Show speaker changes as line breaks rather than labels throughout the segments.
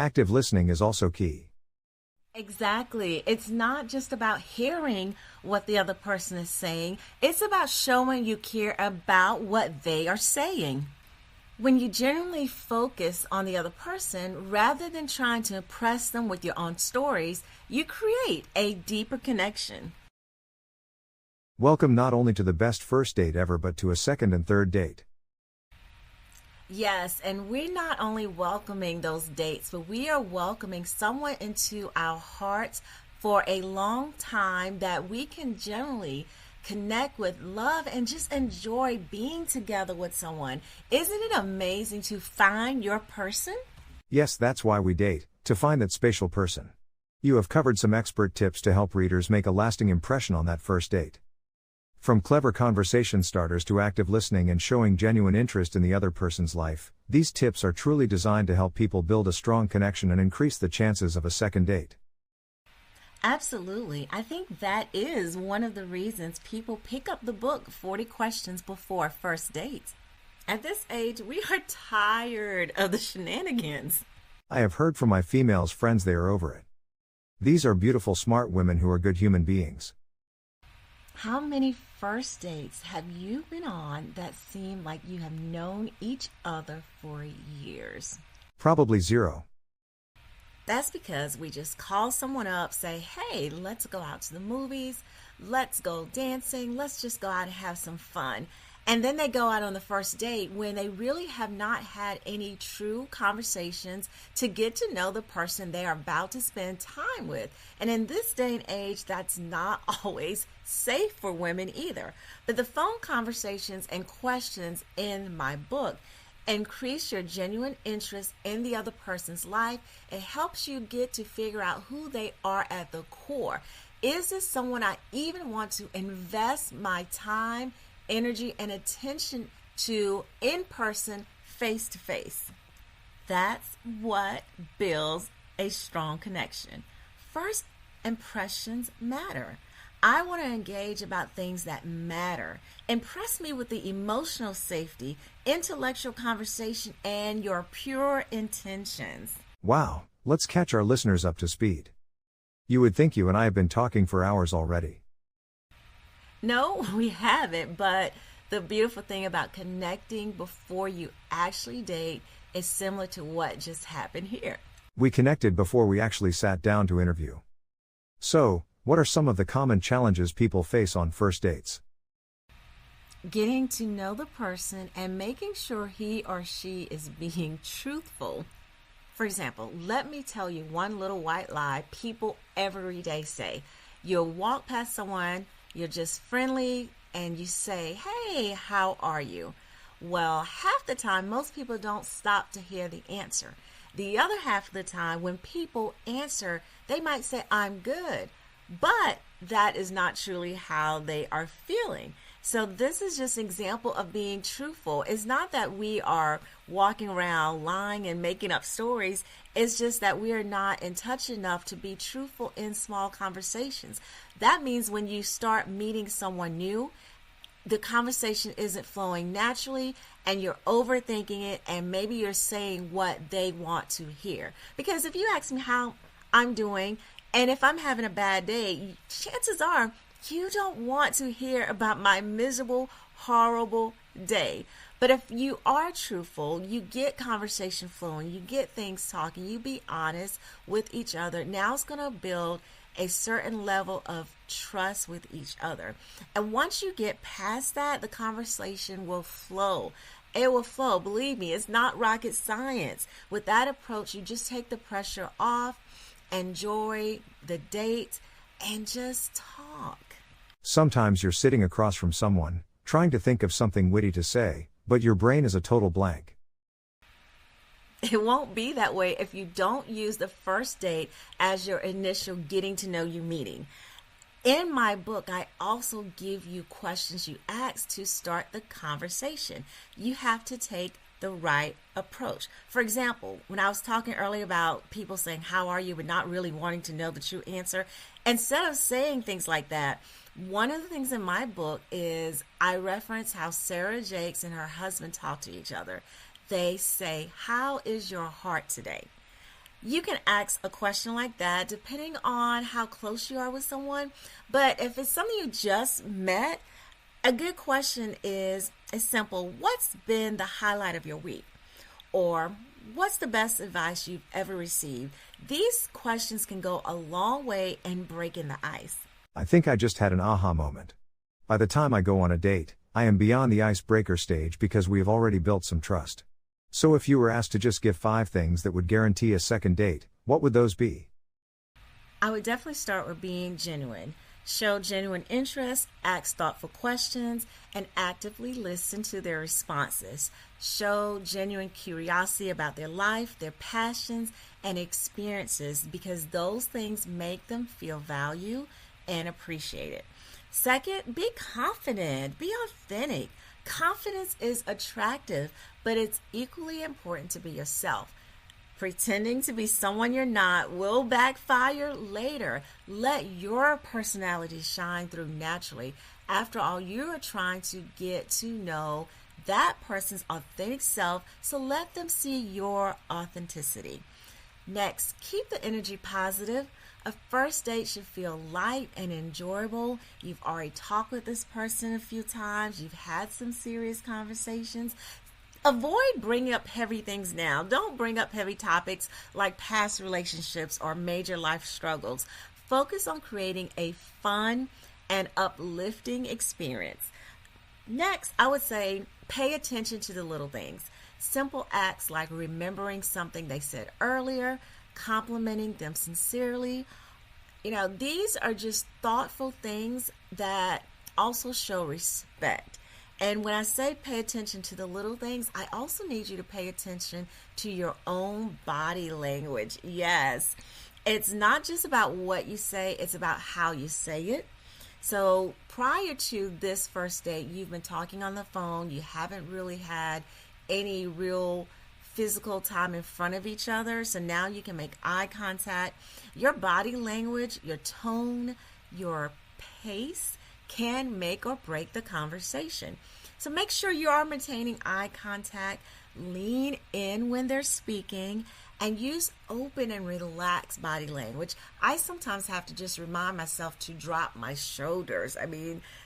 Active listening is also key.
Exactly. It's not just about hearing what the other person is saying, it's about showing you care about what they are saying. When you genuinely focus on the other person rather than trying to impress them with your own stories, you create a deeper connection.
Welcome not only to the best first date ever but to a second and third date.
Yes, and we're not only welcoming those dates, but we are welcoming someone into our hearts for a long time that we can generally connect with, love, and just enjoy being together with someone. Isn't it amazing to find your person?
Yes, that's why we date, to find that special person. You have covered some expert tips to help readers make a lasting impression on that first date. From clever conversation starters to active listening and showing genuine interest in the other person's life, these tips are truly designed to help people build a strong connection and increase the chances of a second date.
Absolutely. I think that is one of the reasons people pick up the book 40 Questions Before First Dates. At this age, we are tired of the shenanigans.
I have heard from my females friends they are over it. These are beautiful, smart women who are good human beings.
How many first dates have you been on that seem like you have known each other for years?
Probably zero.
That's because we just call someone up, say, hey, let's go out to the movies, let's go dancing, let's just go out and have some fun. And then they go out on the first date when they really have not had any true conversations to get to know the person they are about to spend time with. And in this day and age, that's not always safe for women either. But the phone conversations and questions in my book increase your genuine interest in the other person's life. It helps you get to figure out who they are at the core. Is this someone I even want to invest my time, energy, and attention to in person, face to face? That's what builds a strong connection. First impressions matter. I want to engage about things that matter. Impress me with the emotional safety, intellectual conversation, and your pure intentions.
Wow, let's catch our listeners up to speed. You would think you and I have been talking for hours already.
No, we haven't, but the beautiful thing about connecting before you actually date is similar to what just happened here.
We connected before we actually sat down to interview. So, what are some of the common challenges people face on first dates?
Getting to know the person and making sure he or she is being truthful. For example, let me tell you one little white lie people every day say. You'll walk past someone, you're just friendly, and you say, hey, how are you? Well, half the time, most people don't stop to hear the answer. The other half of the time, when people answer, they might say, I'm good. But that is not truly how they are feeling. So this is just an example of being truthful. It's not that we are walking around lying and making up stories. It's just that we are not in touch enough to be truthful in small conversations. That means when you start meeting someone new, the conversation isn't flowing naturally and you're overthinking it, and maybe you're saying what they want to hear. Because if you ask me how I'm doing, and if I'm having a bad day, chances are you don't want to hear about my miserable, horrible day. But if you are truthful, you get conversation flowing, you get things talking, you be honest with each other. Now it's going to build a certain level of trust with each other. And once you get past that, the conversation will flow. It will flow. Believe me, it's not rocket science. With that approach, you just take the pressure off, enjoy the date, and just talk.
Sometimes you're sitting across from someone, trying to think of something witty to say, but your brain is a total blank.
It won't be that way if you don't use the first date as your initial getting to know you meeting. In my book, I also give you questions you ask to start the conversation. You have to take the right approach. For example, when I was talking earlier about people saying, how are you, but not really wanting to know the true answer, instead of saying things like that, one of the things in my book is I reference how Sarah Jakes and her husband talk to each other. They say, how is your heart today? You can ask a question like that depending on how close you are with someone. But if it's something you just met, a good question is simple. What's been the highlight of your week? Or what's the best advice you've ever received? These questions can go a long way in breaking the ice.
I think I just had an aha moment. By the time I go on a date, I am beyond the icebreaker stage because we have already built some trust. So if you were asked to just give 5 things that would guarantee a second date, what would those be?
I would definitely start with being genuine. Show genuine interest, ask thoughtful questions, and actively listen to their responses. Show genuine curiosity about their life, their passions, and experiences because those things make them feel valued and appreciated. Second, be confident, be authentic. Confidence is attractive, but it's equally important to be yourself. Pretending to be someone you're not will backfire later. Let your personality shine through naturally. After all, you are trying to get to know that person's authentic self, so let them see your authenticity. Next, keep the energy positive. A first date should feel light and enjoyable. You've already talked with this person a few times. You've had some serious conversations. Avoid bringing up heavy things now. Don't bring up heavy topics like past relationships or major life struggles. Focus on creating a fun and uplifting experience. Next, I would say pay attention to the little things. Simple acts like remembering something they said earlier, complimenting them sincerely. These are just thoughtful things that also show respect. And when I say pay attention to the little things, I also need you to pay attention to your own body language. Yes, it's not just about what you say, it's about how you say it. So prior to this first date, you've been talking on the phone, you haven't really had any real physical time in front of each other. So now you can make eye contact. Your body language, your tone, your pace can make or break the conversation. So make sure you are maintaining eye contact, lean in when they're speaking, and use open and relaxed body language. I sometimes have to just remind myself to drop my shoulders.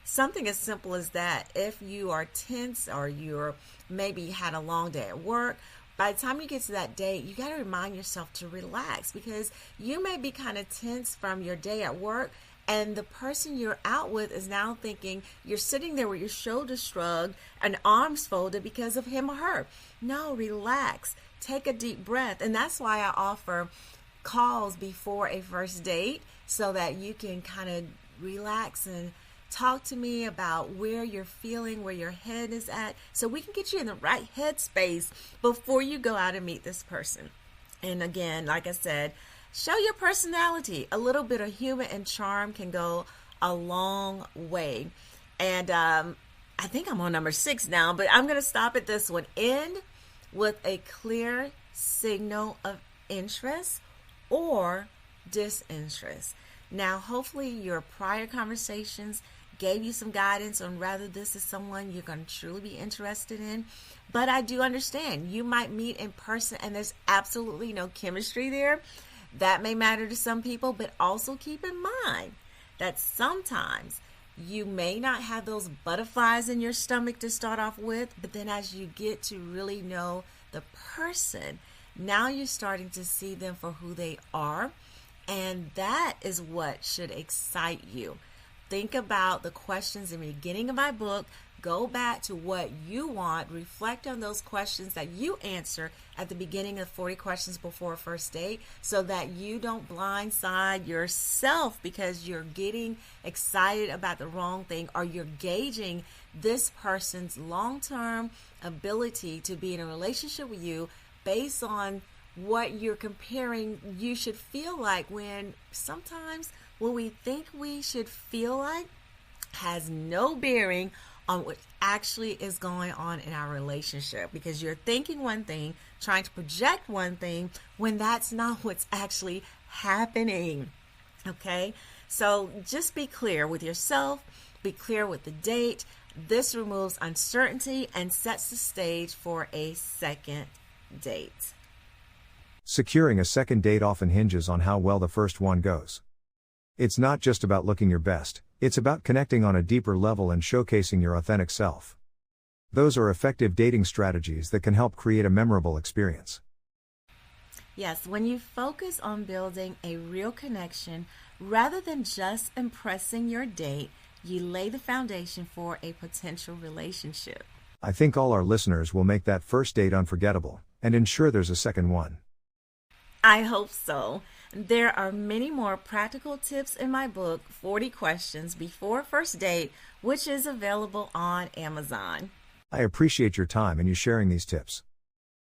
Something as simple as that. If you are tense or you're maybe had a long day at work, by the time you get to that date, you got to remind yourself to relax because you may be kind of tense from your day at work, and the person you're out with is now thinking you're sitting there with your shoulders shrugged and arms folded because of him or her. No, relax. Take a deep breath. And that's why I offer calls before a first date so that you can kind of relax and talk to me about where you're feeling, where your head is at, so we can get you in the right headspace before you go out and meet this person. And again, like I said, show your personality. A little bit of humor and charm can go a long way. And I think I'm on number 6 now, but I'm going to stop at this one. End with a clear signal of interest or disinterest. Now, hopefully your prior conversations gave you some guidance on whether this is someone you're going to truly be interested in. But I do understand you might meet in person and there's absolutely no chemistry there. That may matter to some people, but also keep in mind that sometimes you may not have those butterflies in your stomach to start off with, but then as you get to really know the person, now you're starting to see them for who they are, and that is what should excite you. Think about the questions in the beginning of my book. Go back to what you want. Reflect on those questions that you answer at the beginning of 40 questions before a first date so that you don't blindside yourself because you're getting excited about the wrong thing or you're gauging this person's long-term ability to be in a relationship with you based on what you're comparing you should feel like, when sometimes what we think we should feel like has no bearing on what actually is going on in our relationship, because you're thinking one thing, trying to project one thing when that's not what's actually happening. Okay, so just be clear with yourself, be clear with the date. This removes uncertainty and sets the stage for a second date.
Securing a second date often hinges on how well the first one goes. It's not just about looking your best, it's about connecting on a deeper level and showcasing your authentic self. Those are effective dating strategies that can help create a memorable experience.
Yes, when you focus on building a real connection rather than just impressing your date, you lay the foundation for a potential relationship.
I think all our listeners will make that first date unforgettable and ensure there's a second one.
I hope so. There are many more practical tips in my book, 40 Questions Before a First Date, which is available on Amazon.
I appreciate your time and you sharing these tips.